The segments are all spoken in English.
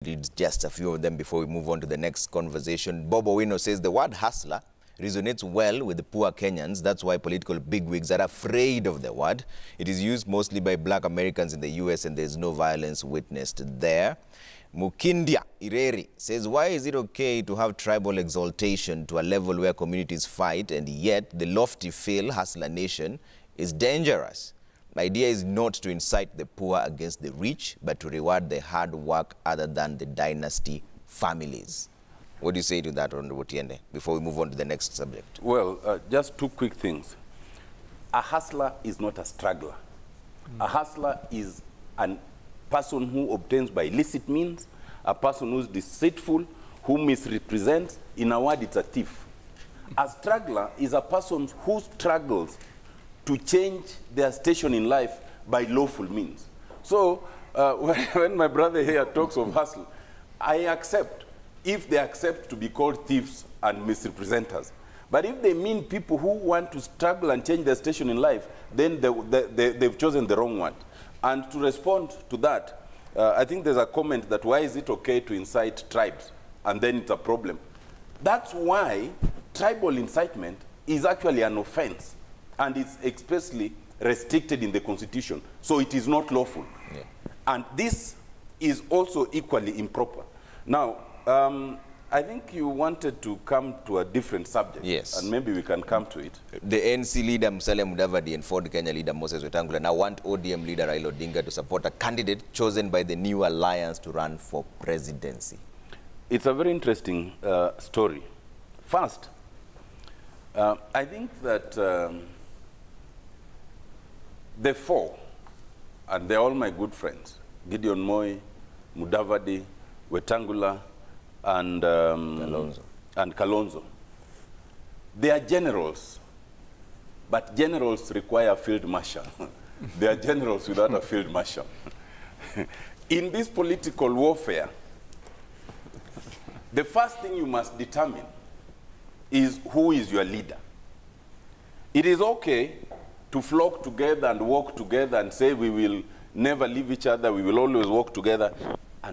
read just a few of them before we move on to the next conversation. Bob Owino says the word hustler resonates well with the poor Kenyans. That's why political bigwigs are afraid of the word. It is used mostly by black Americans in the US and there's no violence witnessed there. Mukindia Ireri says, why is it okay to have tribal exaltation to a level where communities fight and yet the lofty fail hustler nation is dangerous? The idea is not to incite the poor against the rich, but to reward the hard work other than the dynasty families. What do you say to that, Honorable Tiende, before we move on to the next subject? Well, just two quick things. A hustler is not a struggler. A hustler is a person who obtains by illicit means, a person who's deceitful, who misrepresents. In a word, it's a thief. A struggler is a person who struggles to change their station in life by lawful means. So when my brother here talks of hustle, I accept if they accept to be called thieves and misrepresenters. But if they mean people who want to struggle and change their station in life, then they've chosen the wrong one. And to respond to that, I think there's a comment that why is it okay to incite tribes and then it's a problem. That's why tribal incitement is actually an offense. And it's expressly restricted in the Constitution. So it is not lawful. Yeah. And this is also equally improper. Now, I think you wanted to come to a different subject. Yes. And maybe we can come to it. The NC leader Musalia Mudavadi and Ford Kenya leader Moses Wetangula now want ODM leader Raila Odinga to support a candidate chosen by the new alliance to run for presidency. It's a very interesting story. First, I think that the four, and they're all my good friends, Gideon Moi, Mudavadi, Wetangula, and Kalonzo. They are generals, but generals require a field marshal. They are generals without a field marshal. In this political warfare, the first thing you must determine is who is your leader. It is okay to flock together and walk together and say we will never leave each other, we will always walk together.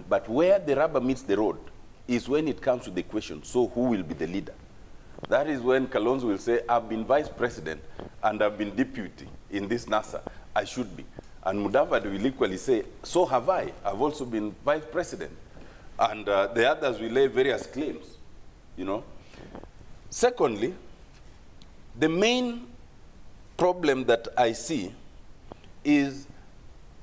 But where the rubber meets the road is when it comes to the question, so who will be the leader? That is when Kalonzo will say, I've been vice president and I've been deputy in this NASA, I should be. And Mudavadi will equally say, so have I, I've also been vice president. And the others will lay various claims, you know. Secondly, the main problem that I see is,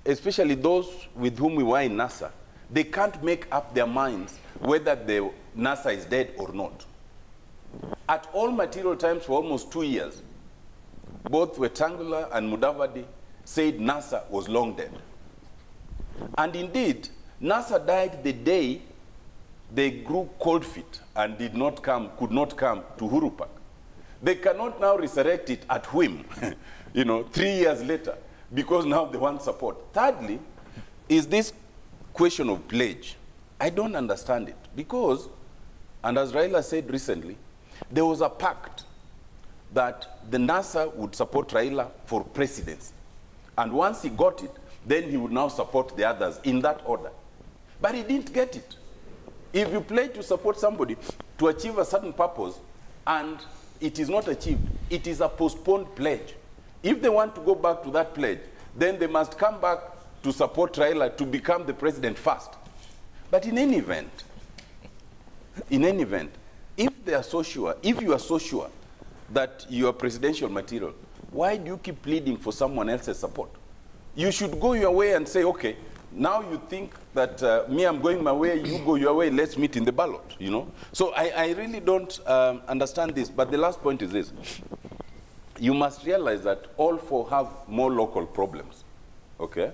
especially those with whom we were in NASA, they can't make up their minds whether the NASA is dead or not. At all material times for almost 2 years, both Wetangula and Mudavadi said NASA was long dead. And indeed, NASA died the day they grew cold feet and could not come to Uhuru Park. They cannot now resurrect it at whim, you know, 3 years later, because now they want support. Thirdly, is this question of pledge. I don't understand it, because, and as Raila said recently, there was a pact that the NASA would support Raila for presidency. And once he got it, then he would now support the others in that order. But he didn't get it. If you pledge to support somebody to achieve a certain purpose and it is not achieved, it is a postponed pledge. If they want to go back to that pledge, then they must come back to support Raila to become the president first. But in any event, if they are so sure, if you are so sure that you are presidential material, why do you keep pleading for someone else's support? You should go your way and say, okay, now you think that me, I'm going my way, you go your way, let's meet in the ballot, you know? So I really don't understand this, but the last point is this. You must realize that all four have more local problems, okay?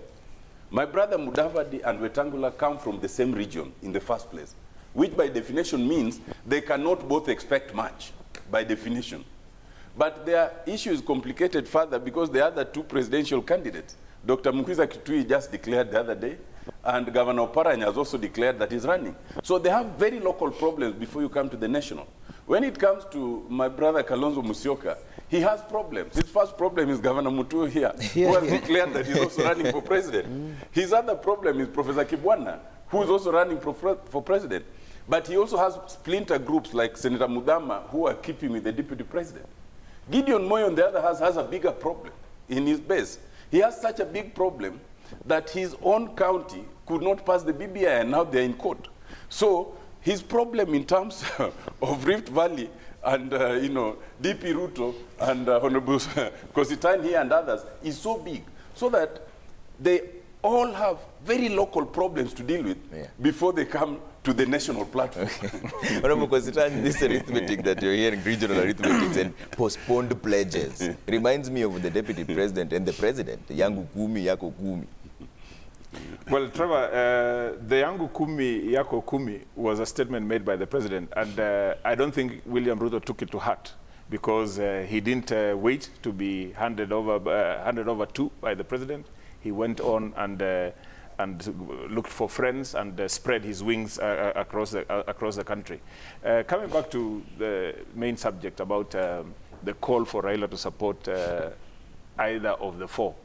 My brother Mudavadi and Wetangula come from the same region in the first place, which by definition means they cannot both expect much, by definition. But their issue is complicated further because the other two presidential candidates, Dr. Mukwiza Kitui just declared the other day, and Governor Oparanya has also declared that he's running. So they have very local problems before you come to the national. When it comes to my brother Kalonzo Musyoka, he has problems. His first problem is Governor Mutu here, who has declared that he's also running for president. His other problem is Professor Kibwana, who is also running for president. But he also has splinter groups like Senator Mudama, who are keeping with the deputy president. Gideon Moi, on the other hand, has a bigger problem in his base. He has such a big problem that his own county could not pass the BBI, and now they're in court. So his problem in terms of Rift Valley and, DP Ruto and Honorable Kositani here and others is so big, so that they all have very local problems to deal with before they come to the national platform. Honorable Kositani, this arithmetic that you're hearing, regional arithmetic and postponed pledges, reminds me of the deputy president and the president, yangu kumi, yako kumi. Well, Trevor, the yangu kumi, yako kumi was a statement made by the president, and I don't think William Ruto took it to heart, because he didn't wait to be handed over to by the president. He went on and looked for friends and spread his wings across the country. Coming back to the main subject about the call for Raila to support either of the four,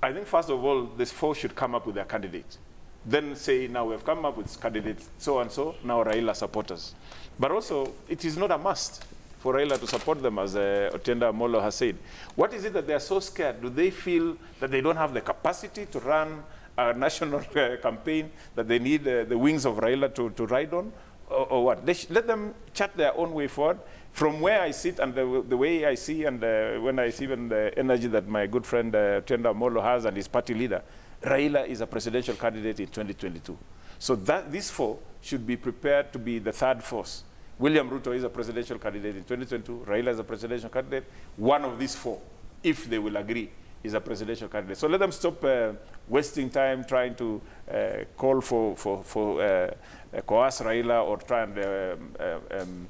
I think first of all, these four should come up with their candidates. Then say, now we have come up with candidates so and so, now Raila supporters. But also, it is not a must for Raila to support them, as Otienda Amolo has said. What is it that they are so scared? Do they feel that they don't have the capacity to run a national campaign, that they need the wings of Raila to ride on, or what? Let them chat their own way forward. From where I sit and the way I see, and when I see even the energy that my good friend Otienda Amolo has and his party leader, Raila is a presidential candidate in 2022. So these four should be prepared to be the third force. William Ruto is a presidential candidate in 2022. Raila is a presidential candidate. One of these four, if they will agree, is a presidential candidate. So let them stop wasting time trying to call for coerce Raila or try and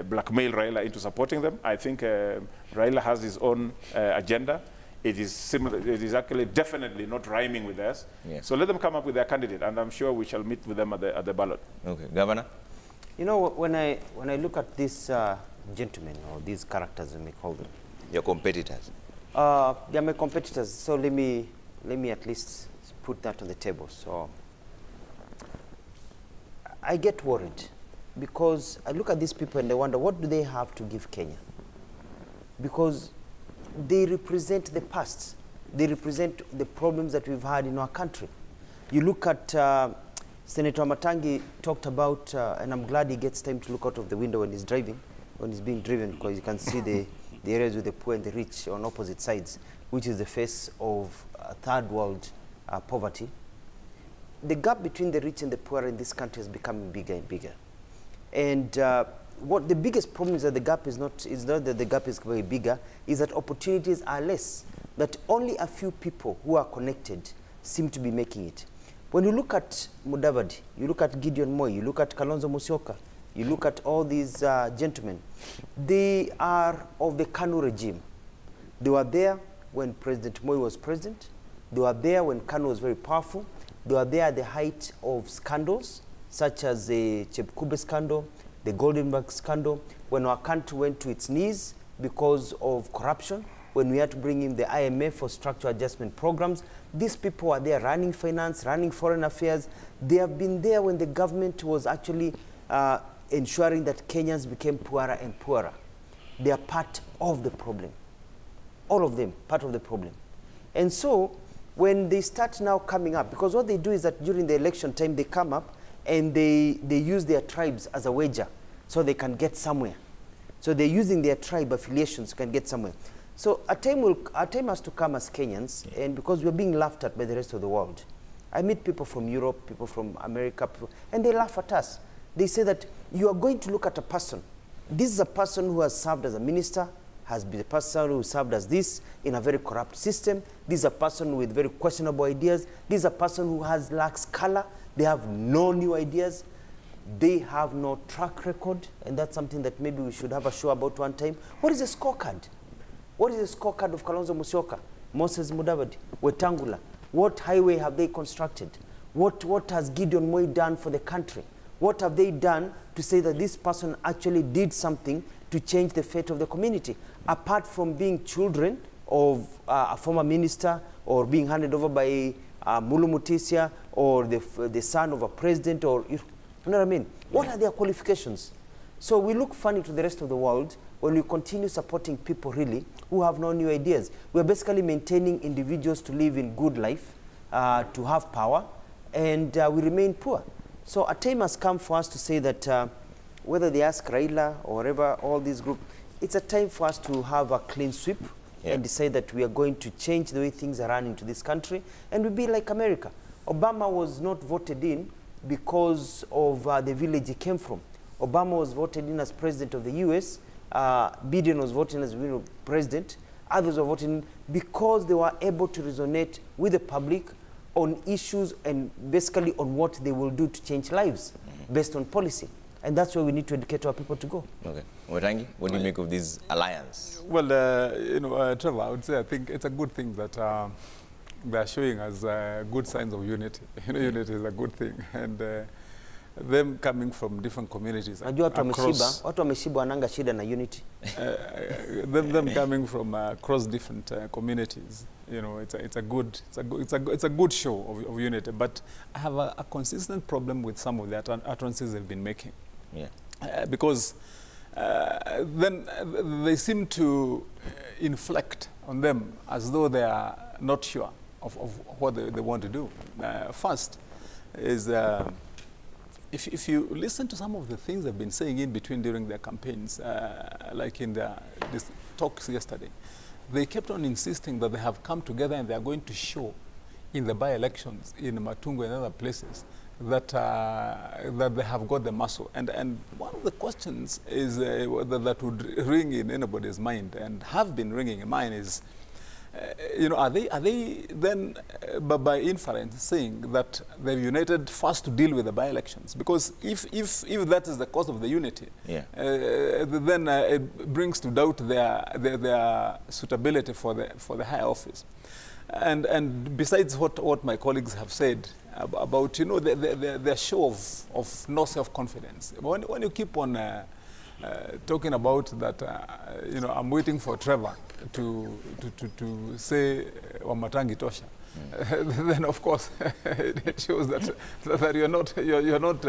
blackmail Raila into supporting them. I think Raila has his own agenda. It is similar. It is actually definitely not rhyming with us. Yeah. So let them come up with their candidate, and I'm sure we shall meet with them at the ballot. Okay, Governor. You know, when I look at these gentlemen, or these characters, we may call them, your competitors. They are my competitors. So let me at least put that on the table. So I get worried, because I look at these people and I wonder, what do they have to give Kenya? Because they represent the past. They represent the problems that we've had in our country. You look at Senator Matangi talked about, and I'm glad he gets time to look out of the window when he's driving, when he's being driven, because you can see the areas with the poor and the rich on opposite sides, which is the face of third world poverty. The gap between the rich and the poor in this country is becoming bigger and bigger. And what the biggest problem is that the gap is not that the gap is very bigger, is that opportunities are less, that only a few people who are connected seem to be making it. When you look at Mudavadi, you look at Gideon Moi, you look at Kalonzo Musyoka, you look at all these gentlemen, they are of the KANU regime. They were there when President Moi was president. They were there when KANU was very powerful. They were there at the height of scandals, such as the Chepkube scandal, the Goldenberg scandal, when our country went to its knees because of corruption, when we had to bring in the IMF for structural adjustment programs. These people are there running finance, running foreign affairs. They have been there when the government was actually ensuring that Kenyans became poorer and poorer. They are part of the problem. All of them, part of the problem. And so, when they start now coming up, because what they do is that during the election time, they come up and they use their tribes as a wager so they can get somewhere. So they're using their tribe affiliations to can get somewhere. So a time has to come as Kenyans, and because we're being laughed at by the rest of the world. I meet people from Europe, people from America, and they laugh at us. They say that you are going to look at a person. This is a person who has served as a minister, has been a person who served as this in a very corrupt system. This is a person with very questionable ideas. This is a person who lacks color. They have no new ideas. They have no track record, and that's something that maybe we should have a show about one time. What is the scorecard? What is the scorecard of Kalonzo Musyoka, Moses Mudavadi, Wetangula? What highway have they constructed? What has Gideon Moi done for the country? What have they done to say that this person actually did something to change the fate of the community, apart from being children of a former minister or being handed over by Mulu Mutisia or the son of a president, or you know what I mean? What are their qualifications? So we look funny to the rest of the world when we continue supporting people really who have no new ideas. We're basically maintaining individuals to live in good life, to have power, and we remain poor. So a time has come for us to say that whether they ask Raila or whatever, all these groups, it's a time for us to have a clean sweep and decide that we are going to change the way things are run into this country, and we be like America. Obama was not voted in because of the village he came from. Obama was voted in as president of the US. Biden was voted in as president. Others were voted in because they were able to resonate with the public on issues and basically on what they will do to change lives based on policy. And that's where we need to educate our people to go. Okay. Wetangi, what do you make of this alliance? Well, Trevor, I would say I think it's a good thing that they're showing us good signs of unity. Unity is a good thing. And them coming from different communities. Watu wameshiba wananga shida na unity. Them coming from across different communities. It's a good show of unity. But I have a consistent problem with some of the utterances they've been making. Yeah. Because then they seem to inflect on them as though they are not sure of what they want to do. First is if you listen to some of the things they've been saying in between during their campaigns, like in these talks yesterday, they kept on insisting that they have come together and they are going to show in the by-elections in Matungu and other places that that they have got the muscle. And one of the questions is that would ring in anybody's mind and have been ringing in mine is, are they then by inference saying that they've united first to deal with the by-elections? Because if that is the cause of the unity, then it brings to doubt their suitability for the higher office. And besides what my colleagues have said about their show of no self-confidence, when you keep on talking about that, I'm waiting for Trevor to say Wamatangi Tosha, then of course it shows that you're not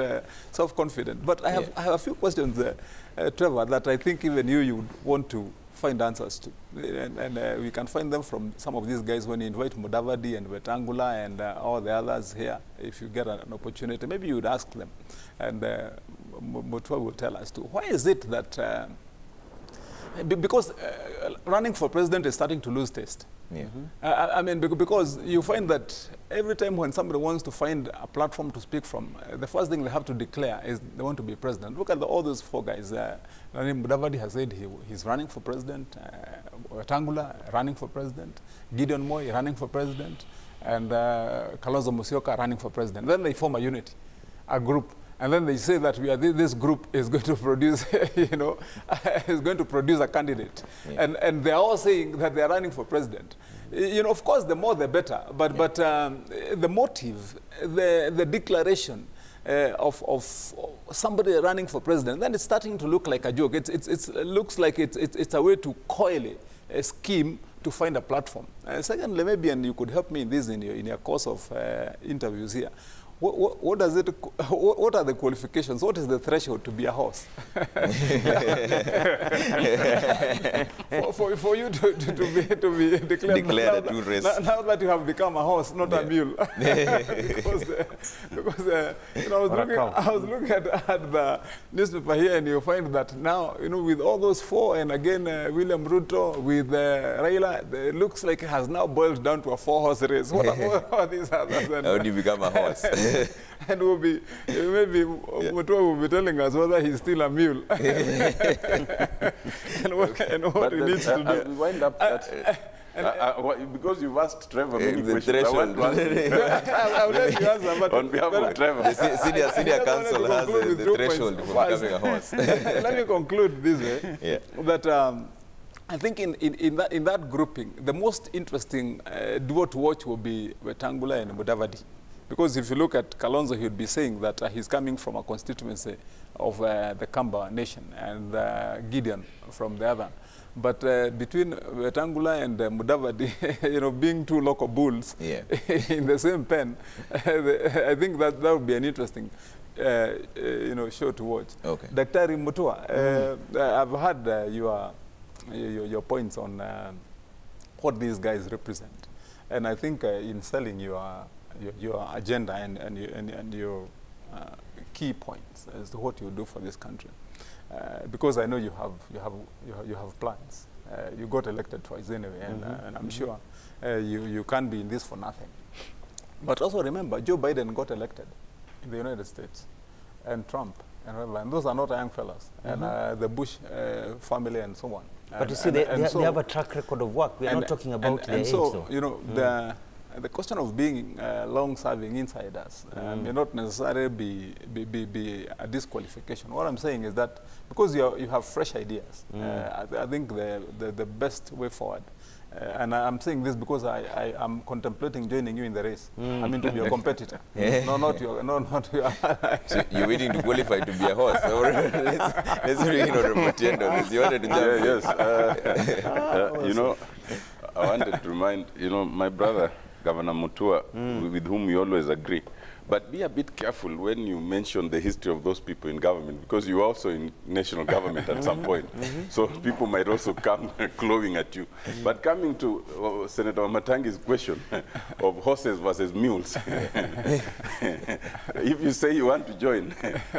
self-confident. But I have a few questions, Trevor, that I think even you would want to find answers to, and we can find them from some of these guys when you invite Mudavadi and Wetangula and all the others here. If you get an opportunity, maybe you would ask them, and Mutua will tell us too. Why is it that because running for president is starting to lose taste? I mean, because you find that every time when somebody wants to find a platform to speak from, the first thing they have to declare is they want to be president. Look at all those four guys. Mudavadi has said he's running for president. Wetangula running for president. Gideon Moi running for president. And Kalonzo Musyoka running for president. Then they form a unity, a group. And then they say that this group is going to produce, is going to produce a candidate. And they're all saying that they're running for president. Of course, the more the better. But the motive, the declaration of somebody running for president, then it's starting to look like a joke. It looks like it's a way to coil a scheme to find a platform. Secondly, maybe, and you could help me in this in your course of interviews here. What are the qualifications? What is the threshold to be a horse? for you to be declared a true race. Now that you have become a horse, not a mule. because I was looking at the newspaper here, and you find that now, with all those four, and again William Ruto with Raila, it looks like it has now boiled down to a 4-horse race. What are these others? How do you become a horse? And maybe Mutua will be telling us whether he's still a mule. and what he needs to do. We wind up that, because you've asked Trevor many questions, I want to I'll let you answer, but on behalf of Trevor. The senior council has the threshold for becoming a horse. Let me conclude this way, that I think in that grouping, the most interesting duo to watch will be Wetangula and Mudavadi. Because if you look at Kalonzo, he would be saying that he's coming from a constituency of the Kamba nation and Gideon from the other. But between Wetangula and Mudavadi, you know, being two local bulls in the same pen, I think that would be an interesting you know, show to watch. Okay. Dr. Mutua, I've heard your points on what these guys represent. And I think in selling your agenda and your key points as to what you do for this country, because I know you have plans. You got elected twice anyway, and I'm sure you can't be in this for nothing. But also remember, Joe Biden got elected in the United States, and Trump, and those are not young fellas, and the Bush family and so on. But you see, they have a track record of work. We are not talking about their age, though. You know, the question of being long-serving insiders may not necessarily be a disqualification. What I'm saying is that because you have fresh ideas, I think the best way forward. And I'm saying this because I am contemplating joining you in the race. I mean, to be a competitor. Not your. So you're waiting to qualify to be a horse. Let's bring in Matiendo. You wanted to jump. You know, I wanted to remind, you know, my brother, Governor Mutua, with whom we always agree. But be a bit careful when you mention the history of those people in government, because you're also in national government at some point. So people might also come clawing at you. But coming to Senator Matangi's question of horses versus mules, if you say you want to join,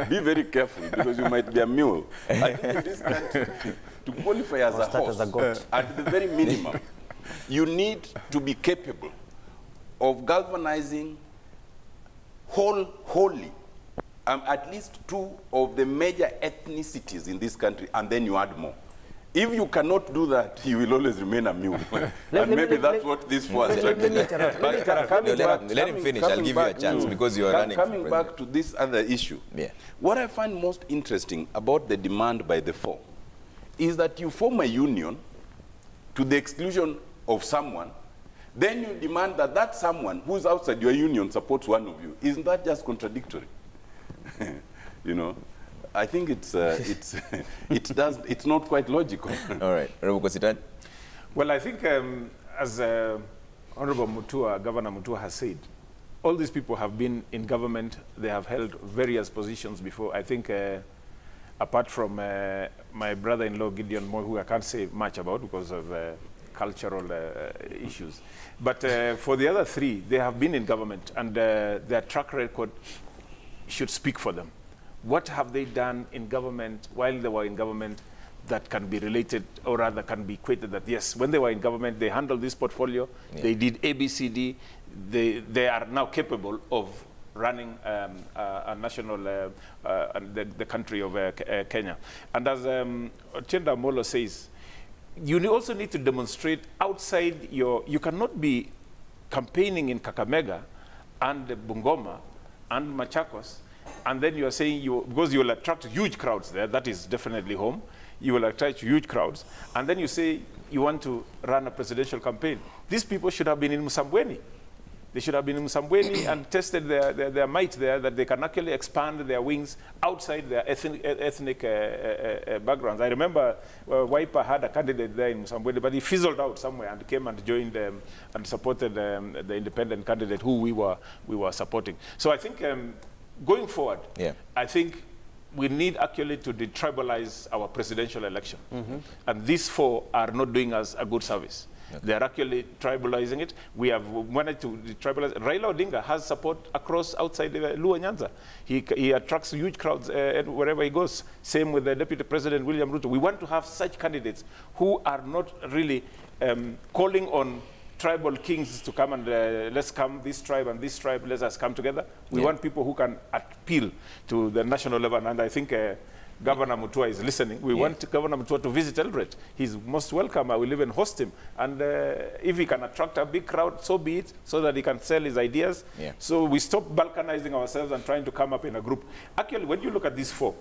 be very careful, because you might be a mule. I think in this country, to qualify as a horse, at the very minimum, you need to be capable of galvanizing wholly at least two of the major ethnicities in this country, and then you add more. If you cannot do that, you will always remain a mule. And maybe that's what this was. Let him finish. I'll give you a chance because you are running. Coming back to this other issue, what I find most interesting about the demand by the four is that you form a union to the exclusion of someone, then you demand that that someone who's outside your union supports one of you. Isn't that just contradictory? You know, I think it's not quite logical. All right, well, I think as Honorable Mutua, Governor Mutua has said, all these people have been in government. They have held various positions before. I think apart from my brother-in-law Gideon Moi, who I can't say much about because of cultural issues. But for the other three, they have been in government, and their track record should speak for them. What have they done in government while they were in government that can be related, or rather can be equated that, yes, when they were in government, they handled this portfolio, they did ABCD, they are now capable of running a national, the country of Kenya. And as Chenda Molo says, you also need to demonstrate outside you cannot be campaigning in Kakamega and Bungoma and Machakos, and then you are saying because you will attract huge crowds there, that is definitely home, you will attract huge crowds, and then you say you want to run a presidential campaign. These people should have been in Msambweni. They should have been in Msambweni and tested their might there, that they can actually expand their wings outside their ethnic backgrounds. I remember Wiper had a candidate there in Msambweni, but he fizzled out somewhere and came and joined them and supported the independent candidate who we were supporting. So I think going forward, I think we need actually to detribalize our presidential election. And these four are not doing us a good service. Okay. They are actually tribalizing it. We have wanted to tribalize. Raila Odinga has support across outside Luo Nyanza. He attracts huge crowds wherever he goes. Same with the Deputy President William Ruto. We want to have such candidates who are not really calling on tribal kings to come and let's come, this tribe and this tribe, let us come together. We want people who can appeal to the national level, and I think Governor Mutua is listening. We want Governor Mutua to visit Eldoret. He's most welcome. I will even host him. And if he can attract a big crowd, so be it, so that he can sell his ideas. So we stop balkanizing ourselves and trying to come up in a group. Actually, when you look at these four,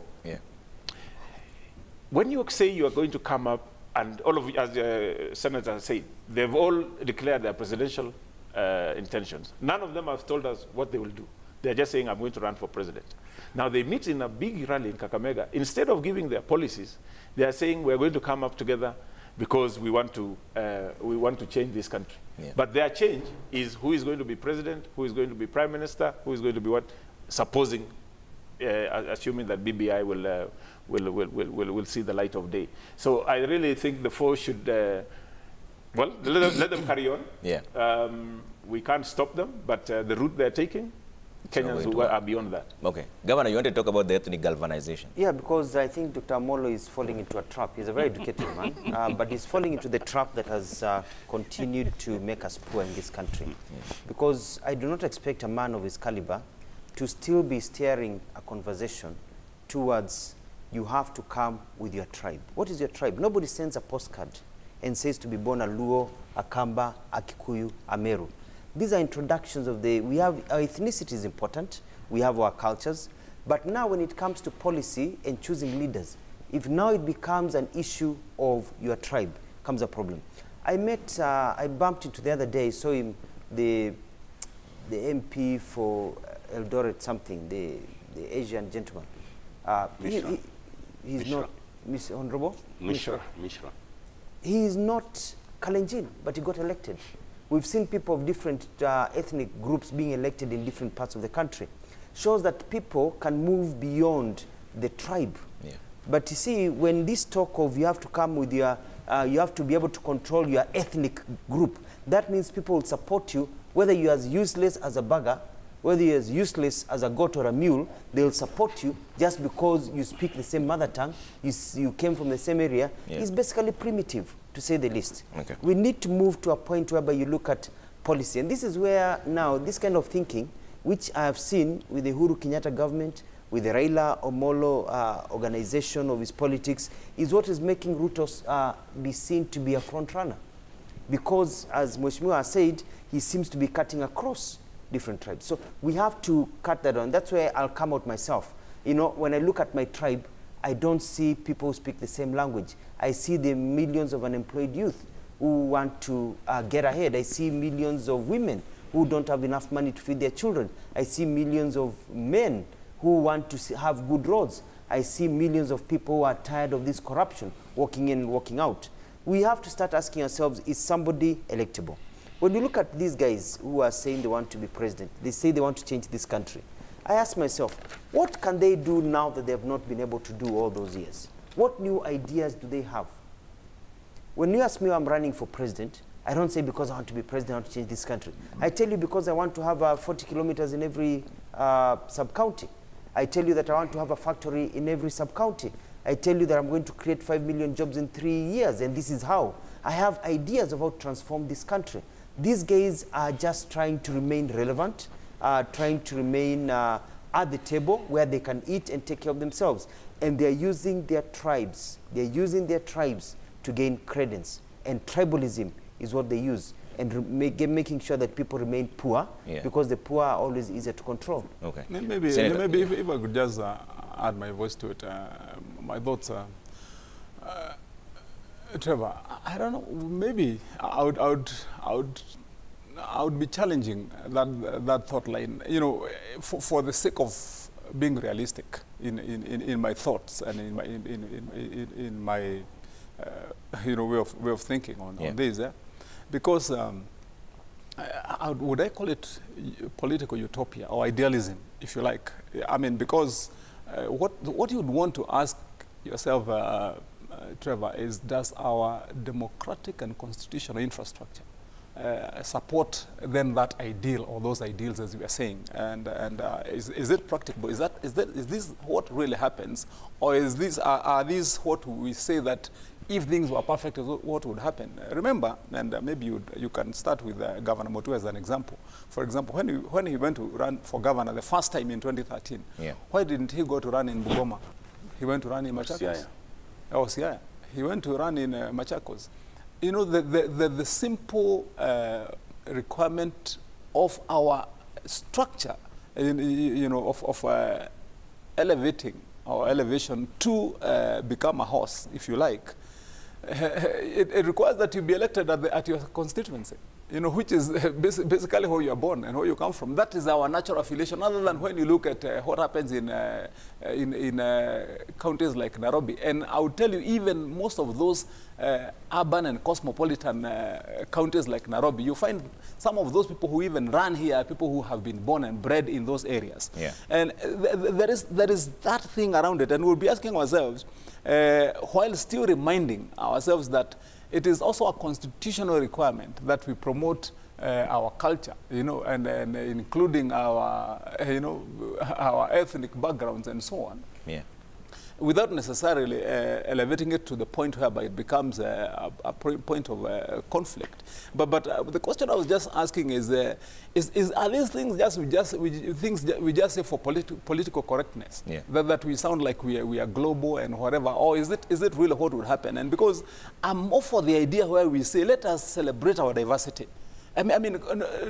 when you say you are going to come up, and all of you, as the Senator said, they've all declared their presidential intentions. None of them have told us what they will do. They're just saying, I'm going to run for president. Now, they meet in a big rally in Kakamega. Instead of giving their policies, they are saying, we're going to come up together because we want to change this country. Yeah. But their change is who is going to be president, who is going to be prime minister, who is going to be what, supposing, assuming that BBI will see the light of day. So I really think the four should, well, let them carry on. Yeah. We can't stop them, but the route they're taking, Kenyans are beyond that. Okay. Governor, you want to talk about the ethnic galvanization? Yeah, because I think Dr. Amolo is falling into a trap. He's a very educated man, but he's falling into the trap that has continued to make us poor in this country. Because I do not expect a man of his caliber to still be steering a conversation towards you have to come with your tribe. What is your tribe? Nobody sends a postcard and says to be born a Luo, a Kamba, a Kikuyu, a Meru. These are introductions of we have, our ethnicity is important, we have our cultures, but now when it comes to policy and choosing leaders, if now it becomes an issue of your tribe, comes a problem. I bumped into the other day, saw him, the MP for Eldoret something, the Asian gentleman. He's not, Miss Honorable? Mishra. He is not Kalenjin, but he got elected. We've seen people of different ethnic groups being elected in different parts of the country. Shows that people can move beyond the tribe. Yeah. But you see, when this talk of you have to come with your, you have to be able to control your ethnic group, that means people will support you, whether you're as useless as a beggar, whether you're as useless as a goat or a mule, they'll support you just because you speak the same mother tongue, you came from the same area. Yeah. It's basically primitive, to say the least. Okay. We need to move to a point whereby you look at policy. And this is where now this kind of thinking, which I have seen with the Uhuru Kenyatta government, with the Raila Omolo organization of his politics, is what is making Ruto be seen to be a front runner. Because, as Mheshimiwa said, he seems to be cutting across different tribes. So we have to cut that on. That's where I'll come out myself. You know, when I look at my tribe, I don't see people who speak the same language. I see the millions of unemployed youth who want to get ahead. I see millions of women who don't have enough money to feed their children. I see millions of men who want to have good roads. I see millions of people who are tired of this corruption, walking in and walking out. We have to start asking ourselves, is somebody electable? When you look at these guys who are saying they want to be president, they say they want to change this country. I ask myself, what can they do now that they have not been able to do all those years? What new ideas do they have? When you ask me, I'm running for president, I don't say because I want to be president, I want to change this country. I tell you because I want to have 40 kilometers in every sub-county. I tell you that I want to have a factory in every sub-county. I tell you that I'm going to create 5 million jobs in 3 years, and this is how. I have ideas of how to transform this country. These guys are just trying to remain relevant, trying to remain at the table where they can eat and take care of themselves. And they're using their tribes. They're using their tribes to gain credence. And tribalism is what they use. And making sure that people remain poor, because the poor are always easier to control. Okay. Maybe if I could just add my voice to it, my thoughts are, Trevor, I don't know, maybe I would be challenging that thought line, you know, for the sake of being realistic in my thoughts and in my you know, way of thinking on this, because would I call it political utopia or idealism, if you like? I mean, because what you would want to ask yourself, Trevor, is does our democratic and constitutional infrastructure support then that ideal or those ideals, as we are saying, and is it practicable? Is this what really happens, or is this are these what we say that if things were perfect, what would happen? Remember, and maybe you can start with Governor Motu as an example. For example, when he went to run for governor the first time in 2013, why didn't he go to run in Bungoma? He went to run in Machakos. Siaya. He went to run in Machakos. You know, the simple requirement of our structure, you know, of elevating our elevation to become a horse, if you like, it requires that you be elected at your constituency. you know, which is basically how you are born and how you come from. That is our natural affiliation, other than when you look at what happens in counties like Nairobi. And I would tell you, even most of those urban and cosmopolitan counties like Nairobi, you find some of those people who even run here are people who have been born and bred in those areas. Yeah. And there is that thing around it, and we'll be asking ourselves, while still reminding ourselves that it is also a constitutional requirement that we promote our culture, you know, and including our, you know, our ethnic backgrounds and so on. Yeah. Without necessarily elevating it to the point whereby it becomes a point of conflict. But the question I was just asking is are these things we just say for political correctness? Yeah. That we sound like we are global and whatever, or is it really what would happen? And because I'm more for the idea where we say, let us celebrate our diversity. I mean,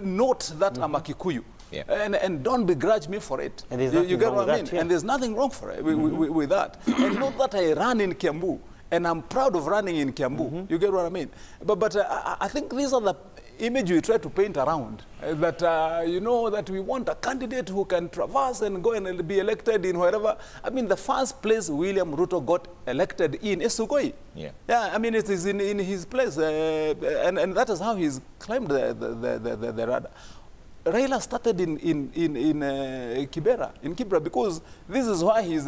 note that I'm a Kikuyu. Yeah. And don't begrudge me for it. And there's you get what I mean? Yeah. And there's nothing wrong for it with that. And not that I ran in Kiambu, and I'm proud of running in Kiambu. You get what I mean? But I think these are the image we try to paint around, that, you know, that we want a candidate who can traverse and go and be elected in wherever. I mean, the first place William Ruto got elected in is Sugoi. Yeah. Yeah, I mean, it is in his place, and that is how he's climbed the radar. Raila started in Kibera, because this is why he's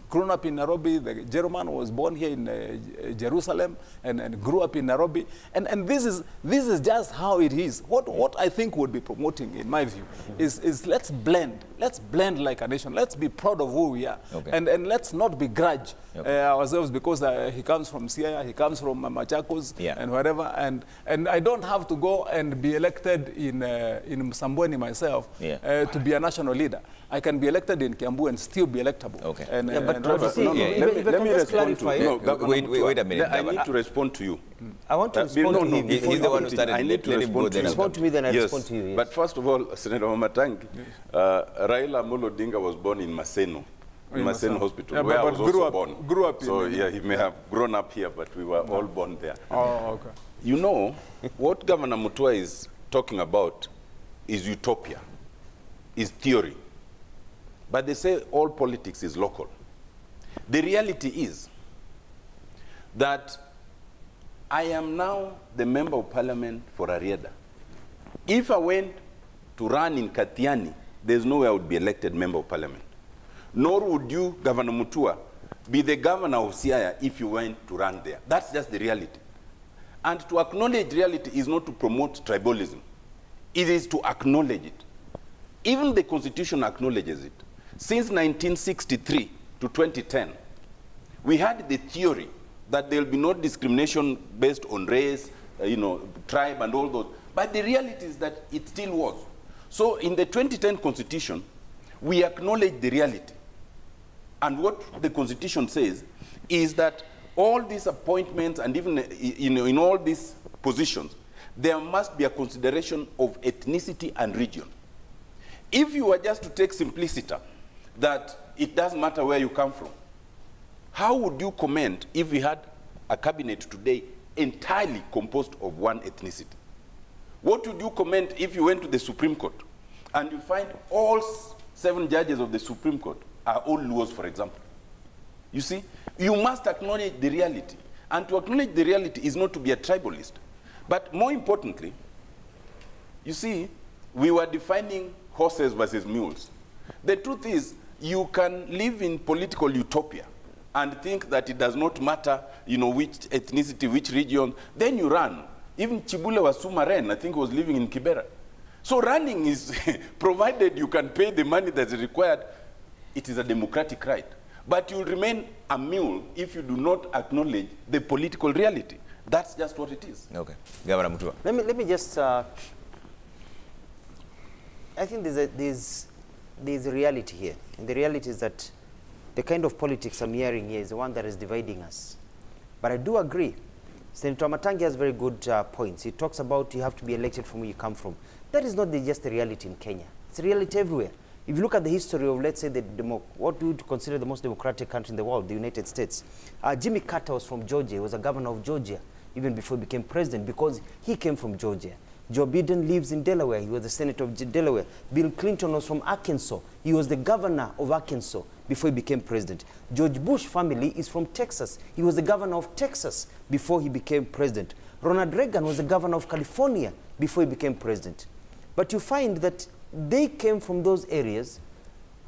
grown up in Nairobi. The German was born here in Jerusalem and grew up in Nairobi. And this is just how it is. What I think would be promoting, in my view, is let's blend like a nation. Let's be proud of who we are, okay. and let's not begrudge ourselves because he comes from Siaya, he comes from Machakos, yeah. and whatever. And I don't have to go and be elected in Msambweni myself to be a national leader. I can be elected in Kiambu and still be electable. Okay. And, Yeah, but let me respond to you. Wait a minute. I need to respond to you. I want to respond to him. He's the one who started. I need to respond to you. Respond to me, then I respond to you. Yes. But first of all, Senator Mamatang, Raila Amolo Odinga was born in Maseno. In Maseno Hospital, yeah, where I was also born. Grew up so in, yeah, he may have grown up here, but we were all born there. Oh, okay. You know, what Governor Mutua is talking about is utopia, is theory. But they say all politics is local. The reality is that I am now the member of parliament for Arieda. If I went to run in Katiani, there's no way I would be elected member of parliament. Nor would you, Governor Mutua, be the governor of Siaya if you went to run there. That's just the reality. And to acknowledge reality is not to promote tribalism. It is to acknowledge it. Even the Constitution acknowledges it. Since 1963 to 2010, we had the theory that there will be no discrimination based on race, tribe and all those. But the reality is that it still was. So in the 2010 Constitution, we acknowledge the reality. And what the Constitution says is that all these appointments and even in all these positions, there must be a consideration of ethnicity and region. If you were just to take simplicity that it doesn't matter where you come from, how would you comment if we had a cabinet today entirely composed of one ethnicity? What would you comment if you went to the Supreme Court and you find all 7 judges of the Supreme Court are all Luos, for example? You see, you must acknowledge the reality. And to acknowledge the reality is not to be a tribalist. But more importantly, you see, we were defining horses versus mules. The truth is, you can live in political utopia and think that it does not matter, which ethnicity, which region. Then you run. Even Chibule was Sumaren, I think, was living in Kibera. So running is, provided you can pay the money that is required, it is a democratic right. But you remain a mule if you do not acknowledge the political reality. That's just what it is. Okay. Governor Mutua. Let me just, I think there's a reality here. And the reality is that the kind of politics I'm hearing here is the one that is dividing us. But I do agree. Senator Matangi has very good points. He talks about you have to be elected from where you come from. That is not just the reality in Kenya. It's a reality everywhere. If you look at the history of, let's say, what we would consider the most democratic country in the world, the United States, Jimmy Carter was from Georgia. He was a governor of Georgia. even before he became president, because he came from Georgia. Joe Biden lives in Delaware. He was the senator of Delaware. Bill Clinton was from Arkansas. He was the governor of Arkansas before he became president. George Bush family is from Texas. He was the governor of Texas before he became president. Ronald Reagan was the governor of California before he became president. But you find that they came from those areas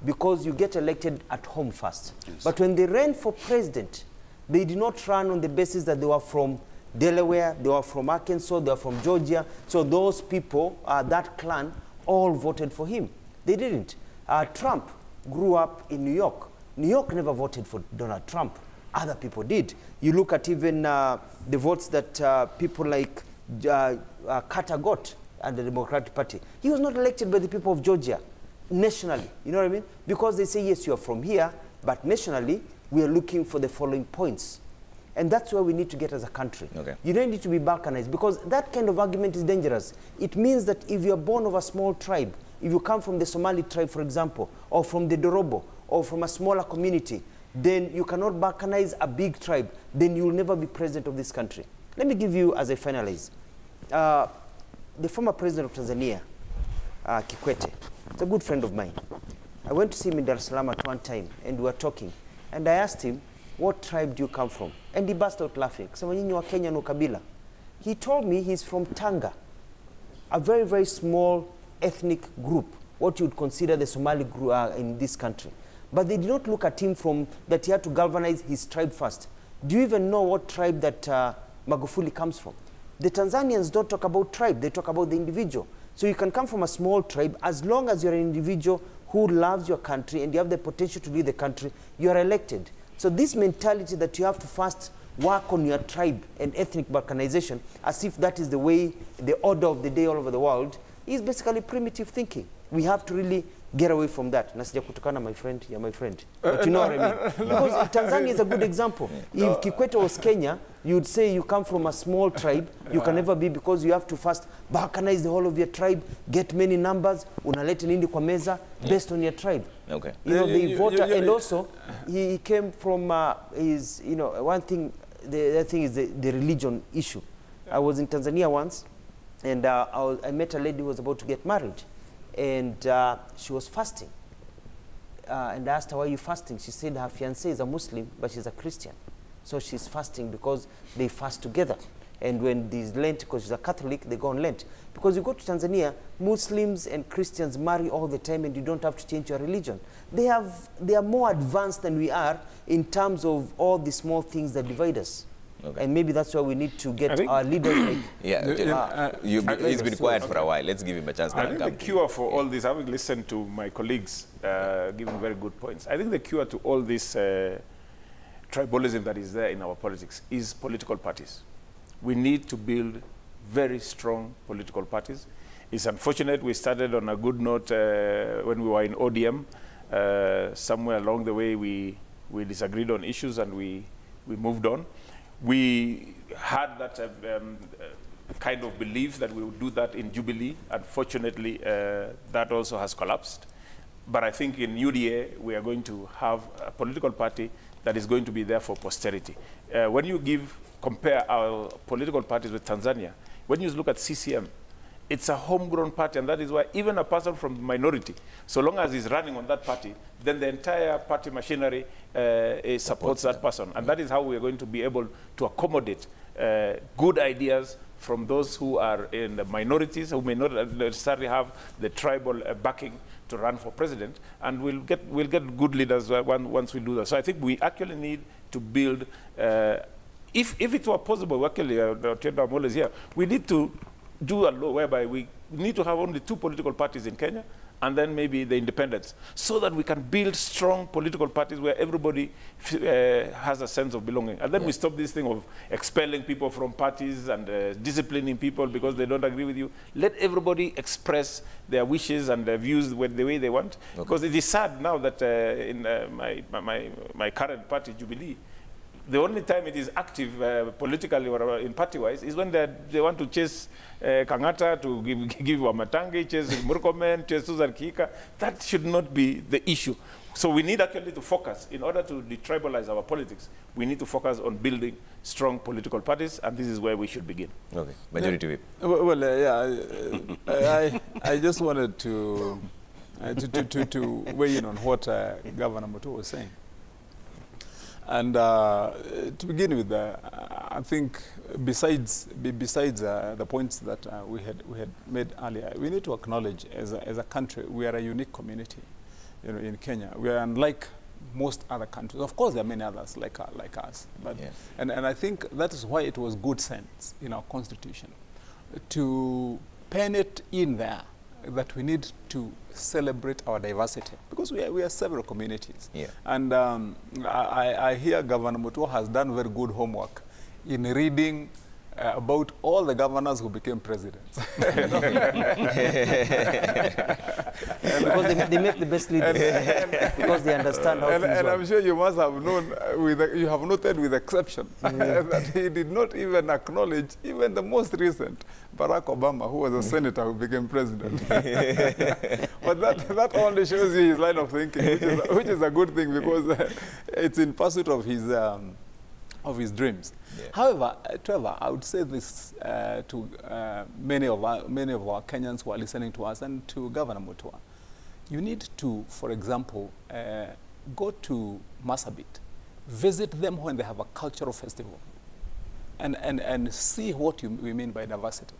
because you get elected at home first. Yes. But when they ran for president, they did not run on the basis that they were from Delaware, they were from Arkansas, they were from Georgia. So those people, that clan, all voted for him. They didn't. Trump grew up in New York. New York never voted for Donald Trump. Other people did. You look at even the votes that people like Carter got at the Democratic Party. He was not elected by the people of Georgia nationally. You know what I mean? Because they say, yes, you are from here, but nationally, we are looking for the following points. And that's where we need to get as a country. Okay. You don't need to be balkanized, because that kind of argument is dangerous. It means that if you're born of a small tribe, if you come from the Somali tribe, for example, or from the Dorobo, or from a smaller community, then you cannot balkanize a big tribe. Then you will never be president of this country. Let me give you, as I finalize, the former president of Tanzania, Kikwete, is a good friend of mine. I went to see him in Dar es Salaam at one time, and we were talking. And I asked him, what tribe do you come from? And he burst out laughing. He told me he's from Tanga, a very, very small ethnic group, what you would consider the Somali group in this country. But they did not look at him from that he had to galvanize his tribe first. Do you even know what tribe that Magufuli comes from? The Tanzanians don't talk about tribe, they talk about the individual. So you can come from a small tribe, as long as you're an individual who loves your country and you have the potential to lead the country, you are elected. So this mentality that you have to first work on your tribe and ethnic balkanization, as if that is the way, the order of the day all over the world, is basically primitive thinking. We have to really get away from that. Nasija kutukana, my friend, you're my friend. But you know what I mean? Because Tanzania is a good example. If Kikwete was Kenya, you'd say you come from a small tribe, you can never be, because you have to first balkanize the whole of your tribe, get many numbers, unalete nindi kwa meza, based on your tribe. Okay. You know, the voter, and also, he came from his, you know, one thing, the other thing is the religion issue. I was in Tanzania once, and I met a lady who was about to get married. And she was fasting. And I asked her, why are you fasting? She said her fiancé is a Muslim, but she's a Christian. So she's fasting because they fast together. And when there's Lent, because she's a Catholic, they go on Lent. Because you go to Tanzania, Muslims and Christians marry all the time, and you don't have to change your religion. They are more advanced than we are in terms of all the small things that divide us. Okay. And maybe that's why we need to get our leaders like... he's been quiet for a while. Let's give him a chance. I think the cure for all this, having listened to my colleagues giving very good points, I think the cure to all this tribalism that is there in our politics is political parties. We need to build very strong political parties. It's unfortunate we started on a good note when we were in ODM. Somewhere along the way we disagreed on issues and we moved on. We had that kind of belief that we would do that in Jubilee. Unfortunately, that also has collapsed. But I think in UDA, we are going to have a political party that is going to be there for posterity. When you compare our political parties with Tanzania, when you look at CCM, it's a homegrown party, and that is why even a person from the minority, so long as he's running on that party, then the entire party machinery supports that person. And that is how we are going to be able to accommodate good ideas from those who are in the minorities, who may not necessarily have the tribal backing to run for president, and we'll get good leaders once we do that. So I think we actually need to build, if it were possible, actually, Tienda Amolo is here, we need to do a law whereby we need to have only 2 political parties in Kenya, and then maybe the independents, so that we can build strong political parties where everybody has a sense of belonging. And then we stop this thing of expelling people from parties and disciplining people because they don't agree with you. Let everybody express their wishes and their views the way they want. Okay. Because it is sad now that in my current party, Jubilee, the only time it is active politically or in party-wise is when they want to chase Kangata, to give Wamatangi, chase Murkomen, chase Susan Kika. That should not be the issue. So we need actually to focus, in order to detribalize our politics, we need to focus on building strong political parties, and this is where we should begin. Okay, Majority Whip. I just wanted to weigh in on what Governor Mutua was saying. And to begin with, I think besides the points that we had made earlier, we need to acknowledge as a country we are a unique community. In Kenya, we are unlike most other countries. Of course, there are many others like us, but and I think that is why it was good sense in our constitution to pen it in there that we need to celebrate our diversity, because we are several communities. And I hear Governor Mutua has done very good homework in reading about all the governors who became presidents. Because they make the best leaders. Because they understand how things and work. I'm sure you must have known, you have noted with exception, that he did not even acknowledge even the most recent Barack Obama, who was a senator who became president. But that only shows you his line of thinking, which is a good thing, because it's in pursuit of his dreams. However, Trevor, I would say this to many of our Kenyans who are listening to us, and to Governor Mutua. You need to, for example, go to Marsabit, visit them when they have a cultural festival, and see what we mean by diversity,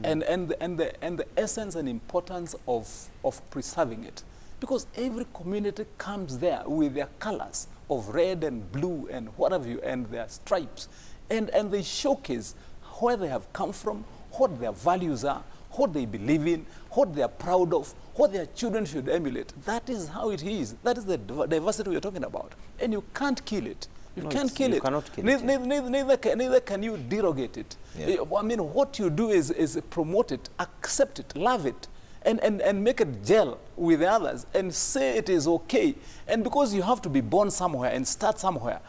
and the essence and importance of preserving it, because every community comes there with their colors of red and blue and whatever you, and their stripes, and they showcase where they have come from, what their values are, what they believe in, what they are proud of, what their children should emulate. That is how it is. That is the diversity we are talking about, and you can't kill it. You can't kill it. You cannot kill it. Neither can you derogate it. I mean, what you do is promote it, accept it, love it, and make it gel with the others, and say it is okay. And because you have to be born somewhere and start somewhere,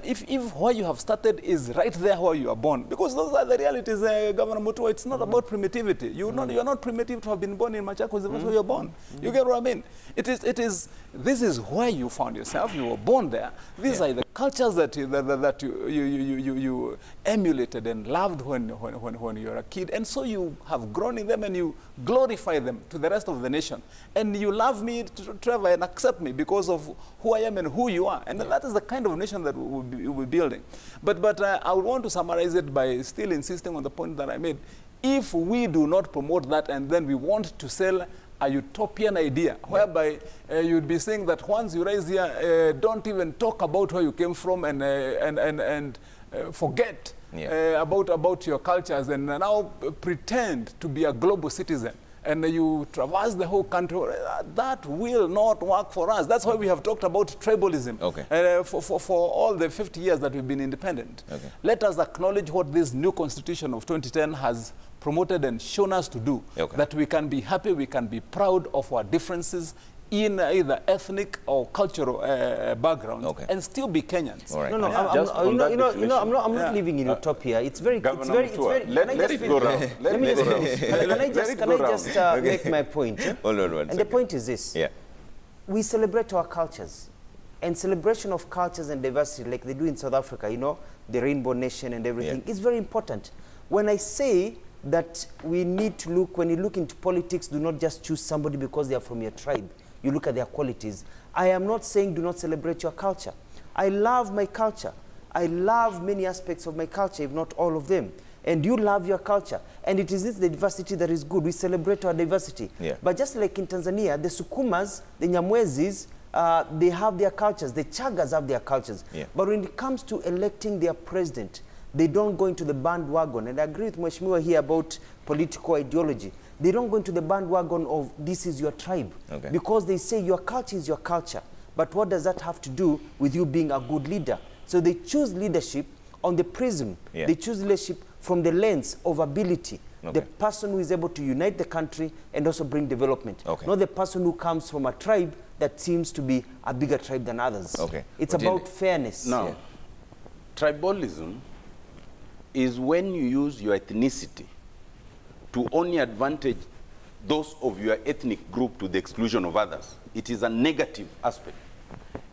if where you have started is right there where you are born, because those are the realities, Governor Mutua. It's not about primitivity. You're not primitive to have been born in Machakos. That's where you're born. You get what I mean? This is where you found yourself. You were born there. These are the cultures that you emulated and loved when you were a kid, and so you have grown in them and you glorify them to the rest of the nation. And you love me, Trevor, and accept me because of who I am and who you are. And that is the kind of nation that we'll be building. But I would want to summarize it by still insisting on the point that I made. If we do not promote that, and then we want to sell a utopian idea, whereby you'd be saying that once you rise here, don't even talk about where you came from, and forget about your cultures, and now pretend to be a global citizen, and you traverse the whole country. That will not work for us. That's why we have talked about tribalism for all the 50 years that we've been independent. Let us acknowledge what this new constitution of 2010 has promoted and shown us to do, that we can be happy, we can be proud of our differences in either ethnic or cultural backgrounds, and still be Kenyans. All right. I'm not living in utopia. It's very, Let it go round. Can I just make my point? Hold on one and second. the point is this. We celebrate our cultures. And celebration of cultures and diversity, like they do in South Africa, the Rainbow Nation and everything, is very important. When I say that we need to look, when you look into politics, do not just choose somebody because they are from your tribe. You look at their qualities. I am not saying do not celebrate your culture. I love my culture. I love many aspects of my culture, if not all of them. And you love your culture. And it is this diversity that is good. We celebrate our diversity. But just like in Tanzania, the Sukumas, the Nyamwezis, they have their cultures. The Chagas have their cultures. But when it comes to electing their president, they don't go into the bandwagon. And I agree with Mheshimiwa here about political ideology. They don't go into the bandwagon of this is your tribe. Because they say your culture is your culture. But what does that have to do with you being a good leader? So they choose leadership on the prism. They choose leadership from the lens of ability. The person who is able to unite the country and also bring development. Not the person who comes from a tribe that seems to be a bigger tribe than others. It's about fairness. Now, tribalism is when you use your ethnicity to only advantage those of your ethnic group to the exclusion of others. It is a negative aspect.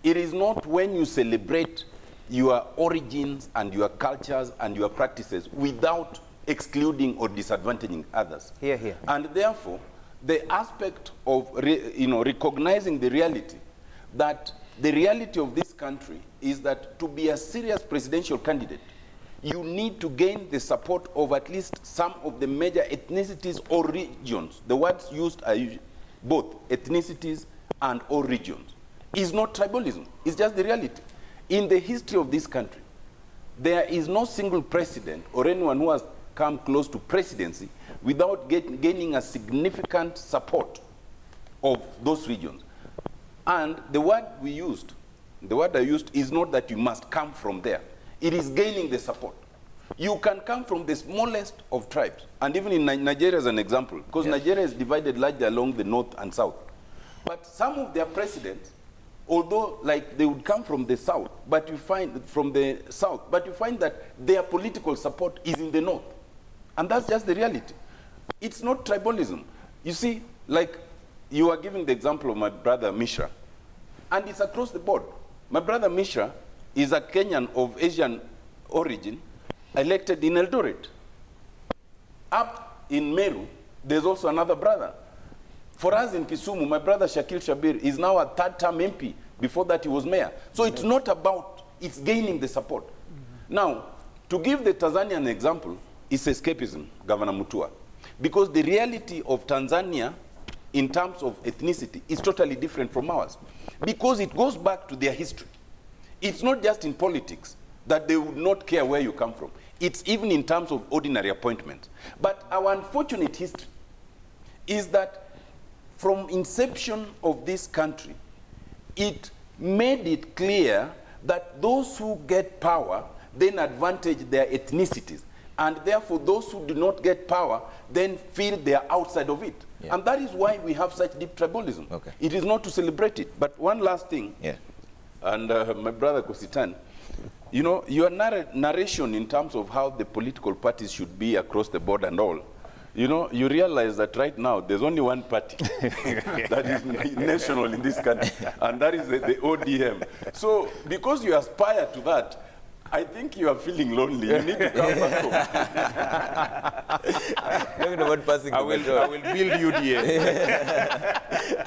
It is not when you celebrate your origins and your cultures and your practices without excluding or disadvantaging others. Here, here. And therefore, the aspect of recognizing the reality that the reality of this country is that to be a serious presidential candidate, you need to gain the support of at least some of the major ethnicities or regions. The words used are both ethnicities and or regions. It's not tribalism, it's just the reality. In the history of this country, there is no single president or anyone who has come close to presidency without gaining a significant support of those regions. And the word we used, the word I used is not that you must come from there. It is gaining the support. You can come from the smallest of tribes. And even in Nigeria as an example, because Nigeria is divided largely along the north and south. But some of their presidents, although like they would come from the south, but you find that their political support is in the north. And that's just the reality. It's not tribalism. You see, like you are giving the example of my brother Mishra, and it's across the board. My brother Mishra is a Kenyan of Asian origin, elected in Eldoret. Up in Meru, there's also another brother. For us in Kisumu, my brother Shakil Shabir is now a third-term MP. Before that, he was mayor. So it's not about, it's gaining the support. Now, to give the Tanzanian example, is escapism, Governor Mutua. Because the reality of Tanzania, in terms of ethnicity, is totally different from ours. Because it goes back to their history. It's not just in politics that they would not care where you come from. It's even in terms of ordinary appointments. But our unfortunate history is that from inception of this country, it made it clear that those who get power then advantage their ethnicities. And therefore, those who do not get power then feel they are outside of it. Yeah. And that is why we have such deep tribalism. Okay. It is not to celebrate it. But one last thing, and my brother Kositan, you know, your narration in terms of how the political parties should be across the board and all, you know, you realize that right now there's only one party that is national in this country, and that is the ODM. So because you aspire to that, I think you are feeling lonely. You need to come back home. I will build UDA.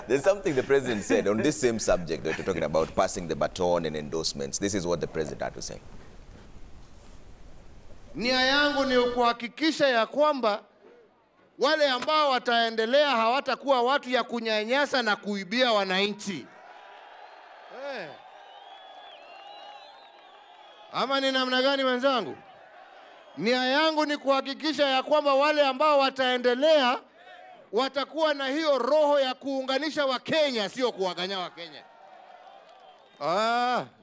There's something the president said on this same subject that you're talking about, passing the baton and endorsements. This is what the president had to say. Nia yangu ni kuhakikisha ya kwamba wale ambao wataendelea hawatakuwa watu ya kunyanyasa na kuibia wananchi. Ama ni namna gani wenzangu? Nia yangu ni kuhakikisha ya kwamba wale ambao wataendelea watakuwa na hiyo roho ya kuunganisha Wakenya, sio kuwaganya Wakenya.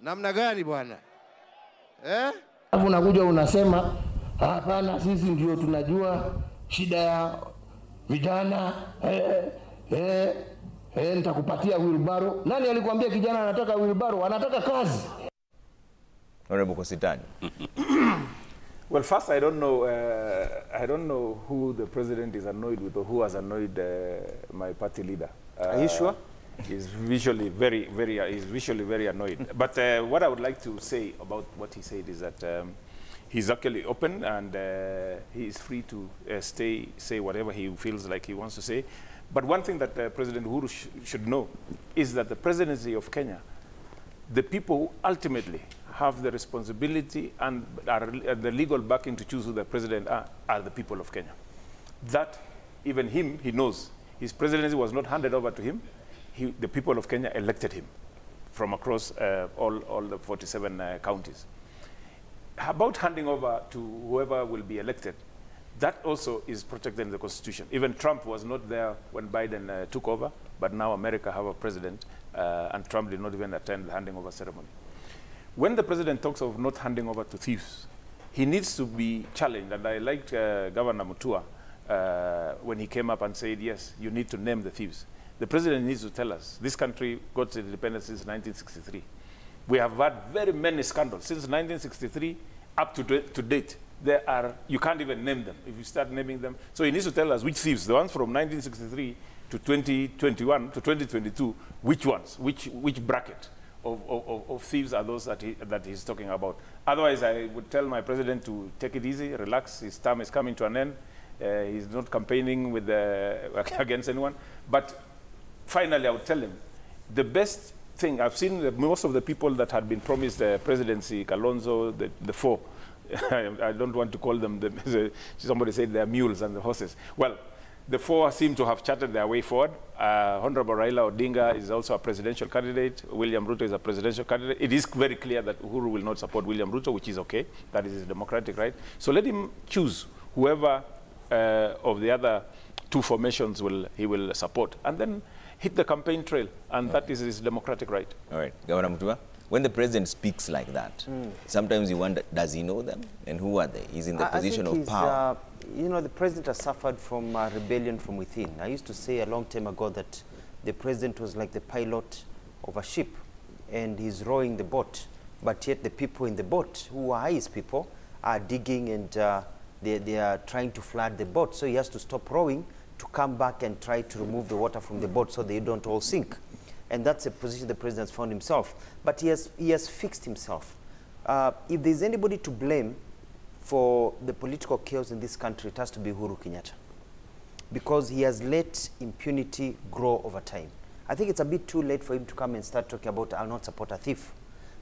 Namna gani bwana? Alafu unakuja unasema hapana, sisi ndio tunajua shida ya vijana. Nitakupatia wheelbarrow. Nani alikwambia kijana anataka wheelbarrow? Anataka kazi. Honorable Kositani. Well, first, I don't know who the president is annoyed with or who has annoyed my party leader. Are you sure? He's visually very annoyed. But what I would like to say about what he said is that he's actually open and he is free to say whatever he feels like he wants to say. But one thing that President Uhuru should know is that the presidency of Kenya, the people ultimately have the responsibility and the legal backing to choose who the president are the people of Kenya. That, even he knows. His presidency was not handed over to him. The people of Kenya elected him from across all the 47 counties. About handing over to whoever will be elected, that also is protected in the Constitution. Even Trump was not there when Biden took over, but now America have a president, and Trump did not even attend the handing over ceremony. When the president talks of not handing over to thieves, he needs to be challenged. And I liked Governor Mutua when he came up and said, yes, you need to name the thieves. The president needs to tell us, this country got its independence since 1963. We have had very many scandals. Since 1963 up to date, you can't even name them if you start naming them. So he needs to tell us which thieves, the ones from 1963 to 2021 to 2022, which ones, which bracket of thieves are those that he's talking about. Otherwise, I would tell my president to take it easy, relax. His term is coming to an end. He's not campaigning with against anyone. But finally, I would tell him, the best thing, I've seen most of the people that had been promised the presidency, Kalonzo, the four, I don't want to call them, somebody said they're mules and the horses. Well, the four seem to have charted their way forward. Honorable Raila Odinga is also a presidential candidate. William Ruto is a presidential candidate. It is very clear that Uhuru will not support William Ruto, which is okay. That is his democratic right. So let him choose whoever of the other two formations he will support, and then hit the campaign trail, and that is his democratic right. All right, Governor Mutua, when the president speaks like that, sometimes you wonder, does he know them? And who are they? He's in the position of power. You know, the president has suffered from rebellion from within. I used to say a long time ago that the president was like the pilot of a ship, and he's rowing the boat, but yet the people in the boat, who are his people, are digging and they are trying to flood the boat. So he has to stop rowing to come back and try to remove the water from the boat so they don't all sink. And that's a position the president has found himself. But he has fixed himself. If there's anybody to blame for the political chaos in this country, it has to be Uhuru Kenyatta, because he has let impunity grow over time. I think it's a bit too late for him to come and start talking about, I'll not support a thief.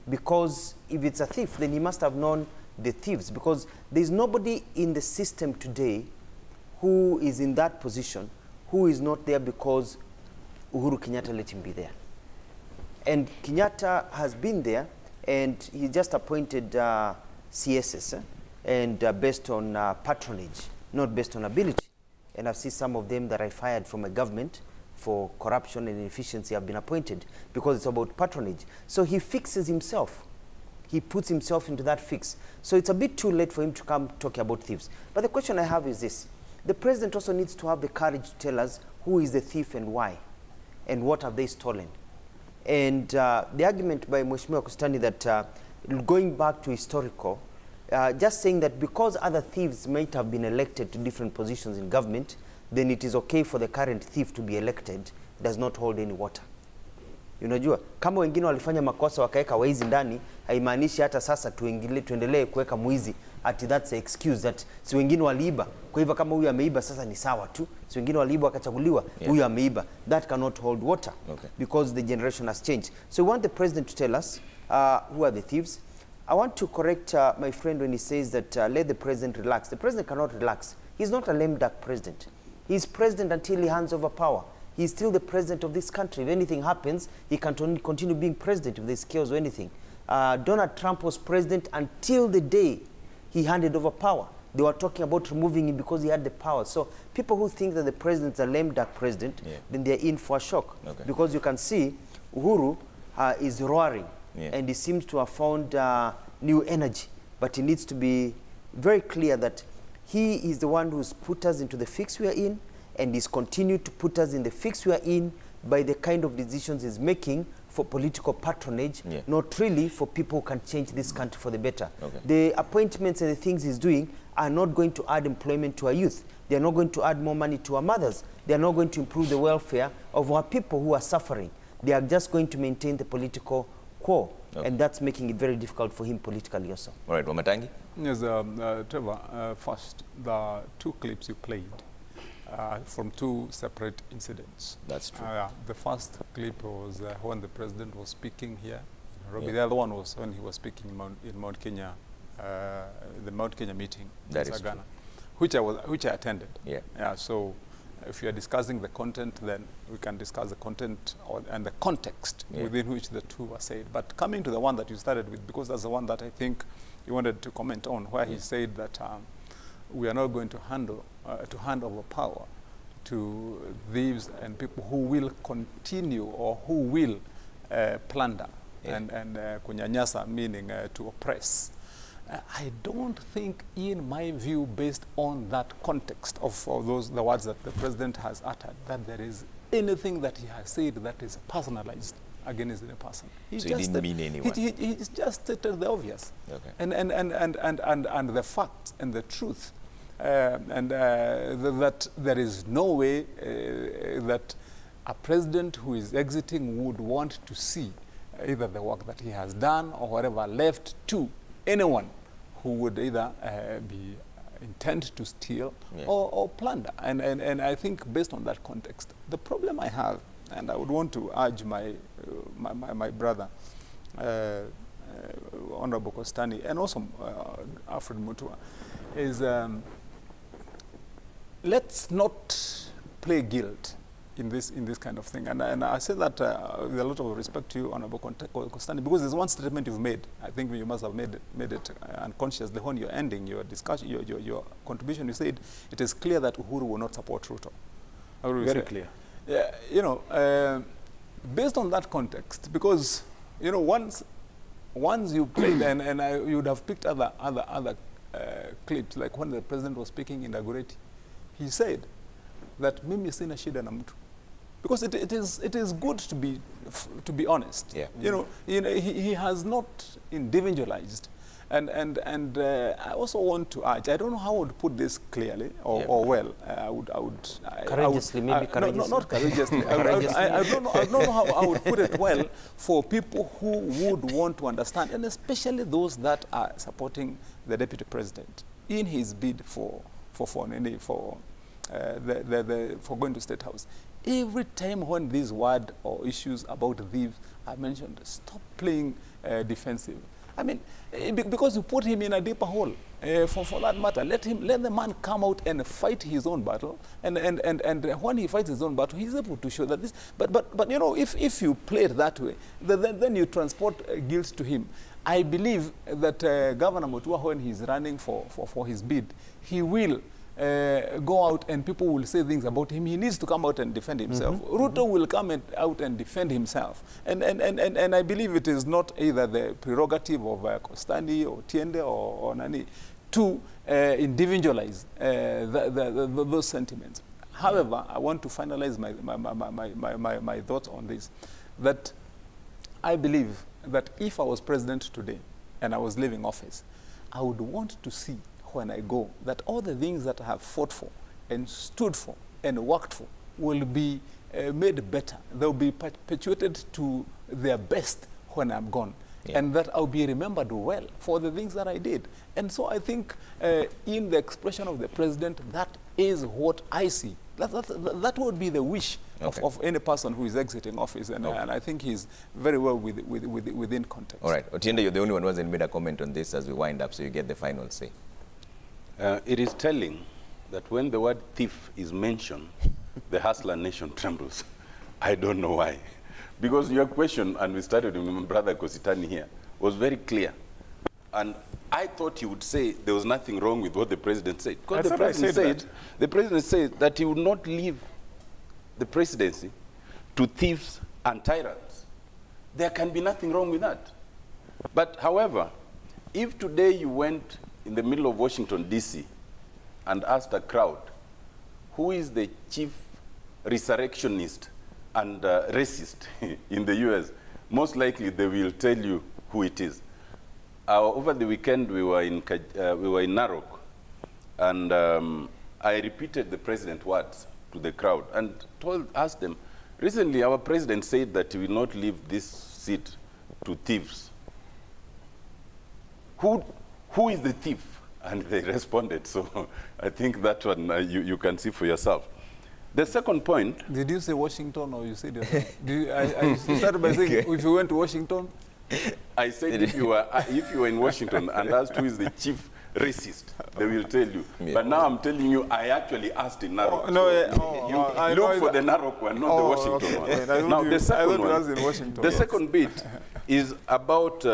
Because if it's a thief, then he must have known the thieves, because there's nobody in the system today who is in that position who is not there because Uhuru Kenyatta let him be there. And Kenyatta has been there, and he just appointed CSS, and based on patronage, not based on ability. And I've seen some of them that I fired from a government for corruption and inefficiency have been appointed because it's about patronage. So he fixes himself. He puts himself into that fix. So it's a bit too late for him to come talking about thieves. But the question I have is this. The president also needs to have the courage to tell us who is the thief and why, and what have they stolen. And the argument by Mheshimiwa Kustani that going back to historical, just saying that because other thieves might have been elected to different positions in government, then it is okay for the current thief to be elected, does not hold any water. Unajua, kama wengine walifanya makosa wakaeka waizi ndani, haimaanishi hata sasa tuendelee kuweka mwizi, ati that's an excuse that si wengine waliiba. Kwa hivyo kama huyu ameiba sasa ni sawa tu. Si wengine waliiba wakachaguliwa, huyu ameiba. That cannot hold water because the generation has changed. So we want the president to tell us who are the thieves. I want to correct my friend when he says that let the president relax. The president cannot relax. He's not a lame duck president. He's president until he hands over power. He's still the president of this country. If anything happens, he can continue being president if there's chaos or anything. Donald Trump was president until the day he handed over power. They were talking about removing him because he had the power. So people who think that the president's a lame duck president, then they're in for a shock. Because you can see Uhuru is roaring, and he seems to have found new energy. But he needs to be very clear that he is the one who's put us into the fix we are in, and he's continued to put us in the fix we are in by the kind of decisions he's making for political patronage, not really for people who can change this country for the better. The appointments and the things he's doing are not going to add employment to our youth. They are not going to add more money to our mothers. They are not going to improve the welfare of our people who are suffering. They are just going to maintain the political quo. And that's making it very difficult for him politically also. All right, Wamatangi? Yes, Trevor, first, the two clips you played from two separate incidents. That's true. The first clip was when the president was speaking here in Nairobi. The other one was when he was speaking in Mount Kenya, the Mount Kenya meeting in Sagana, which I attended. So if you are discussing the content, then we can discuss the content and the context within which the two were said. But coming to the one that you started with, because that's the one that I think you wanted to comment on, where he said that we are not going to hand over power to thieves and people who will continue or who will plunder and kunyanyasa, meaning to oppress. I don't think, in my view, based on that context of the words that the president has uttered, that there is anything that he has said that is personalized against the person. So he didn't mean anyone. He just stated the obvious. And the facts and the truth. That there is no way that a president who is exiting would want to see either the work that he has done or whatever left to anyone who would either be intent to steal or plunder. And I think based on that context, the problem I have, and I would want to urge my brother, Honorable Kostani, and also Alfred Mutua, is let's not play guilt in this kind of thing. And I say that with a lot of respect to you, Honorable Kostani, because there's one statement you've made. I think you must have made it unconsciously when you're ending your discussion, your contribution. You said it is clear that Uhuru will not support Ruto. Very clear. Yeah, you know, based on that context, because you know, once you played, and you would have picked other clips, like when the president was speaking in Dagoretti, he said that mimi sina shida na mtu, because it is good to be honest. Yeah. You know, he has not individualized. And I also want to urge, I don't know how I would put this clearly or well. Courageously, maybe courageously. No, not courageously. I don't know how I would put it well for people who would want to understand, and especially those that are supporting the deputy president in his bid for going to State House. Every time when these words or issues about thieves are mentioned, stop playing defensive. I mean, because you put him in a deeper hole. For that matter, let the man come out and fight his own battle. And when he fights his own battle, he's able to show that this. But you know, if you play it that way, then you transport guilt to him. I believe that Governor Mutua, when he's running for his bid, he will go out and people will say things about him. He needs to come out and defend himself. Ruto will come out and defend himself. And I believe it is not either the prerogative of Kostani or Tiende or Nani to individualize those sentiments. However, I want to finalize my thoughts on this, that I believe that if I was president today and I was leaving office, I would want to see when I go that all the things that I have fought for and stood for and worked for will be made better. They'll be perpetuated to their best when I'm gone. Yeah. And that I'll be remembered well for the things that I did. And so I think in the expression of the president, that is what I see. That would be the wish of any person who is exiting office. And I think he's very well within context. All right. Otiende, you're the only one who hasn't made a comment on this as we wind up, so you get the final say. It is telling that when the word thief is mentioned, the hustler nation trembles. I don't know why. Because your question, and we started with my brother Kositani here, was very clear. And I thought he would say there was nothing wrong with what the president said. Because the president said that he would not leave the presidency to thieves and tyrants. There can be nothing wrong with that. But however, if today you went in the middle of Washington, D.C., and asked a crowd, who is the chief resurrectionist and racist in the U.S., most likely they will tell you who it is. Over the weekend, we were in Narok, and I repeated the president's words to the crowd and asked them, recently our president said that he will not leave this seat to thieves. Who is the thief? And they responded. So I think that one you can see for yourself. The second point. Did you say Washington or you said I started by saying if you went to Washington? I said if you were in Washington and asked who is the chief racist, they will tell you. Yeah. But now I'm telling you, I actually asked in Narok. Look for the Narok one, not the Washington one. Now the second one, the second bit is about,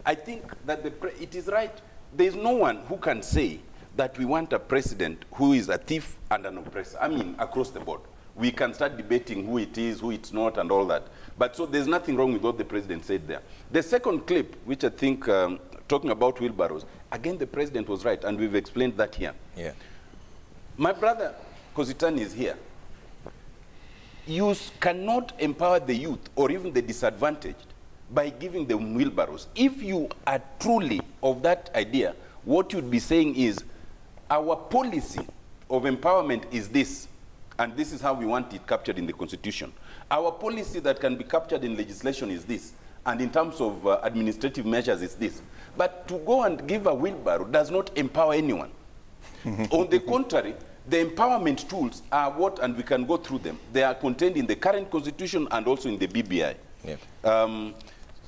I think that it is right. There is no one who can say that we want a president who is a thief and an oppressor. I mean, across the board. We can start debating who it is, who it's not, and all that. But so there's nothing wrong with what the president said there. The second clip, which I think, talking about wheelbarrows, again, the president was right, and we've explained that here. Yeah. My brother, Kositani, is here. You cannot empower the youth or even the disadvantaged by giving them wheelbarrows. If you are truly of that idea, what you'd be saying is, our policy of empowerment is this, and this is how we want it captured in the Constitution. Our policy that can be captured in legislation is this, and in terms of administrative measures, it's this. But to go and give a wheelbarrow does not empower anyone. On the contrary, the empowerment tools are what, and we can go through them. They are contained in the current constitution and also in the BBI. Yeah.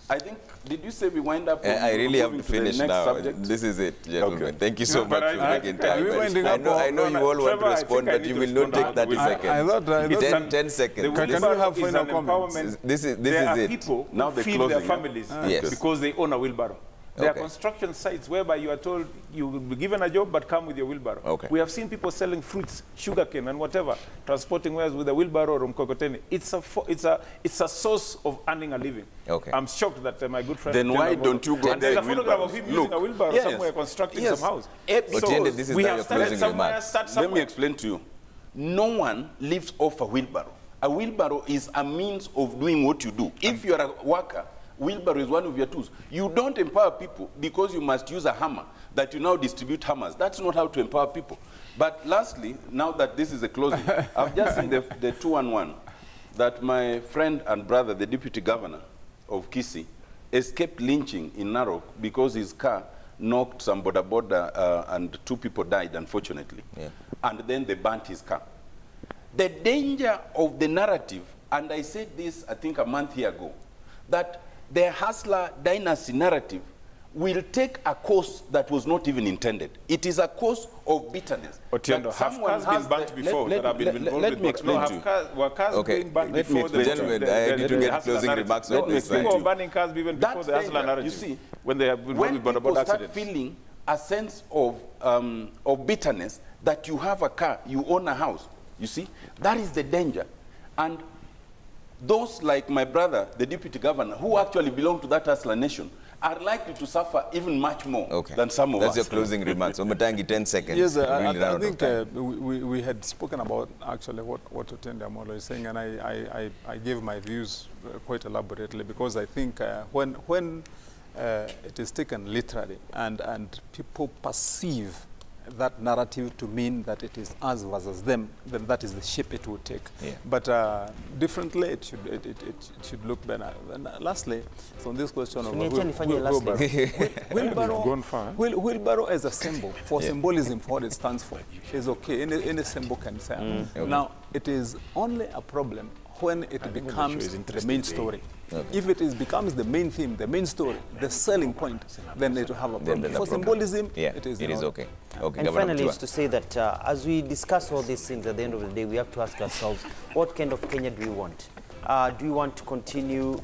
I think, did you say we wind up? I really have to finish now. Subject? This is it, gentlemen. Okay. Thank you so much for making time. I know you all want to respond, but you will not take 30 seconds. 10 seconds. Can we have final comments? This is it. People now who feed their families yes. because they own a wheelbarrow. There are construction sites whereby you are told you will be given a job, but come with your wheelbarrow. Okay. We have seen people selling fruits, sugarcane, and whatever, transporting wares with a wheelbarrow or mkokoteni. It's a source of earning a living. Okay. I'm shocked that my good friend. Then why don't you go and there's a photograph of him using a wheelbarrow somewhere constructing some house. So this is we have your started closing somewhere, remarks. start somewhere. Let me explain to you. No one lives off a wheelbarrow. A wheelbarrow is a means of doing what you do. If you're a worker, wheelbarrow is one of your tools. You don't empower people because you must use a hammer that you now distribute hammers. That's not how to empower people. But lastly, now that this is a closing, I've just seen the 211 that my friend and brother, the deputy governor of Kisii, escaped lynching in Narok because his car knocked some boda and 2 people died, unfortunately. Yeah. And then they burnt his car. The danger of the narrative, and I said this, I think, a month here ago, that the hustler dynasty narrative will take a course that was not even intended. It is a course of bitterness. Otiendo, have cars been burnt before that have been involved let me explain to you. Were cars being burnt let before me Gentlemen, I need to get closing remarks on this. People were burning cars even before the hustler narrative. You see, when they have been when involved people with start feeling a sense of bitterness that you have a car, you own a house, you see, that is the danger. And those like my brother, the deputy governor, who actually belong to that hustler nation, are likely to suffer even much more than some of us. That's your closing remarks. Omotangi, 10 seconds. Yes, I think we had spoken about actually what Otiende Amolo is saying, and I gave my views quite elaborately, because I think when it is taken literally and people perceive that narrative to mean that it is us versus them, then that is the shape it would take. Yeah. But differently, it should look better. And lastly, so on this question of wheelbarrow as a symbol, for symbolism, for what it stands for, is okay. Any symbol can say. Now, it is only a problem when it becomes the main story. If it becomes the main theme, the main story, the selling point, then it will have a problem. For symbolism, it is okay. And finally, is to say that as we discuss all these things at the end of the day, we have to ask ourselves, what kind of Kenya do we want? Do we want to continue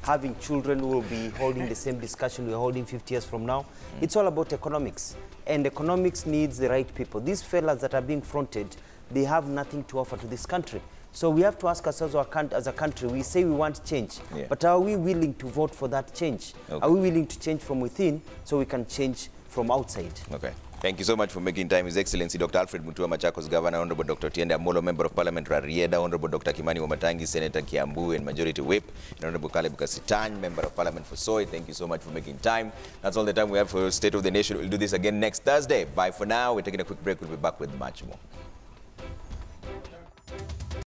having children who will be holding the same discussion we're holding 50 years from now? It's all about economics. And economics needs the right people. These fellas that are being fronted, they have nothing to offer to this country. So we have to ask ourselves as a country, we say we want change, but are we willing to vote for that change? Are we willing to change from within so we can change from outside? Okay. Thank you so much for making time. His Excellency Dr. Alfred Mutua Machakos, Governor, Honorable Dr. Otiende Amolo, Member of Parliament Rarieda, Honorable Dr. Kimani Wamatangi, Senator Kiambu and Majority Whip, and Honorable Caleb Kasitany, Member of Parliament for Soy. Thank you so much for making time. That's all the time we have for State of the Nation. We'll do this again next Thursday. Bye for now. We're taking a quick break. We'll be back with much more.